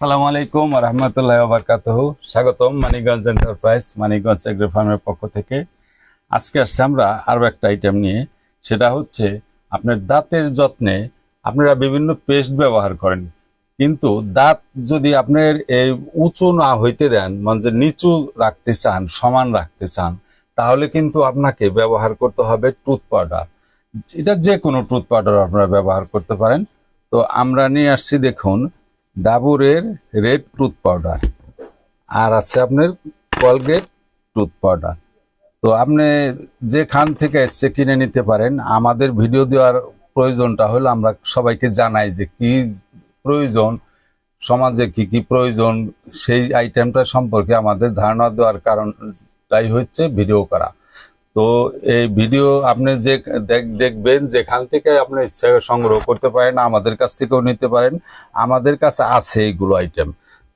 আসসালামু আলাইকুম ওয়া রাহমাতুল্লাহি ওয়া বারাকাতুহু। স্বাগতম মানিকগঞ্জ এন্টারপ্রাইজ মানিকগঞ্জ এগ্রো ফার্মের পক্ষ থেকে। আজকে আসছে আমরা আরও একটা আইটেম নিয়ে, সেটা হচ্ছে আপনার দাঁতের যত্নে আপনারা বিভিন্ন পেস্ট ব্যবহার করেন, কিন্তু দাঁত যদি আপনার এই উঁচু না হইতে দেন, মানে যে নিচু রাখতে চান, সমান রাখতে চান, তাহলে কিন্তু আপনাকে ব্যবহার করতে হবে টুথ পাউডার। এটা যে কোনো টুথ পাউডার আপনারা ব্যবহার করতে পারেন। তো আমরা নিয়ে আসছি, দেখুন, ডাবরের রেড টুথ পাউডার, আর আছে আপনার কলগেট টুথ পাউডার। তো আপনি যেখান থেকে এসে কিনে নিতে পারেন। আমাদের ভিডিও দেওয়ার প্রয়োজনটা হলো আমরা সবাইকে জানাই যে কি প্রয়োজন, সমাজে কি কি প্রয়োজন, সেই আইটেমটা সম্পর্কে আমাদের ধারণা দেওয়ার কারণটাই হচ্ছে ভিডিও করা। তো এই ভিডিও আপনি যে দেখবেন, যেখান থেকে আপনি ইচ্ছা সংগ্রহ করতে পারেন, আমাদের কাছ থেকেও নিতে পারেন। আমাদের কাছে আছে এইগুলো আইটেম।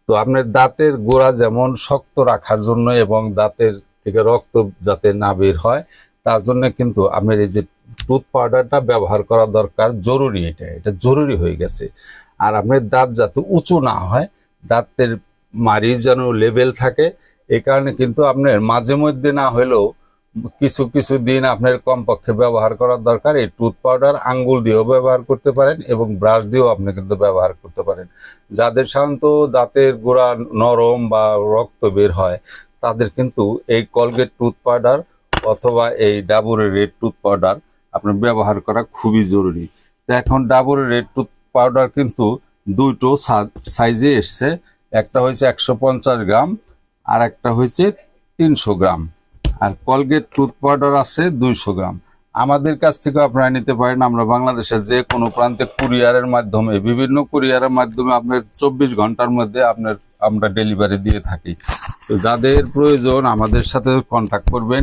তো আপনার দাঁতের গোড়া যেমন শক্ত রাখার জন্য এবং দাঁতের থেকে রক্ত যাতে না বের হয়, তার জন্য কিন্তু আপনার এই যে টুথ পাউডারটা ব্যবহার করা দরকার, জরুরি। এটা জরুরি হয়ে গেছে। আর আপনার দাঁত যাতে উঁচু না হয়, দাঁতের মাড়ি যেন লেভেল থাকে, এই কারণে কিন্তু আপনার মাঝে মধ্যে না হলেও কিছু কিছু দিন আপনার কমপক্ষে ব্যবহার করার দরকার। এই টুথ পাউডার আঙ্গুল দিয়েও ব্যবহার করতে পারেন এবং ব্রাশ দিয়েও আপনি কিন্তু ব্যবহার করতে পারেন। যাদের সাধারণত দাঁতের গোড়া নরম বা রক্ত বের হয়, তাদের কিন্তু এই কলগেট টুথ পাউডার অথবা এই ডাবরের রেড টুথ পাউডার আপনার ব্যবহার করা খুবই জরুরি। তো এখন ডাবরের রেড টুথ পাউডার কিন্তু দুটো সাইজে এসছে। একটা হয়েছে 150 গ্রাম, আর একটা হয়েছে 300 গ্রাম। আর কলগেট টুথ পাউডার আছে 200 গ্রাম। আমাদের কাছ থেকে আপনারা নিতে পারেন। আমরা বাংলাদেশের যে কোনো প্রান্তে কুরিয়ারের মাধ্যমে, বিভিন্ন কুরিয়ারের মাধ্যমে আপনার 24 ঘন্টার মধ্যে আমরা ডেলিভারি দিয়ে থাকি। তো যাদের প্রয়োজন আমাদের সাথে কন্ট্যাক্ট করবেন।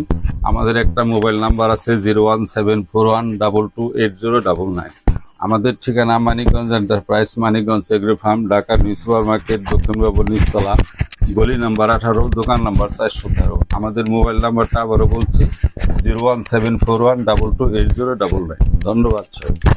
আমাদের একটা মোবাইল নাম্বার আছে 01741228099। আমাদের ঠিকানা Manikganj enterprise, Manikganj agro farm, Dhaka new super market, দক্ষিণ বাবুর নিচতলা, গলি নাম্বার 18, দোকান নাম্বার 413। আমাদের মোবাইল নাম্বারটা আবারও বলছি 01741228099। ধন্যবাদ সবাই।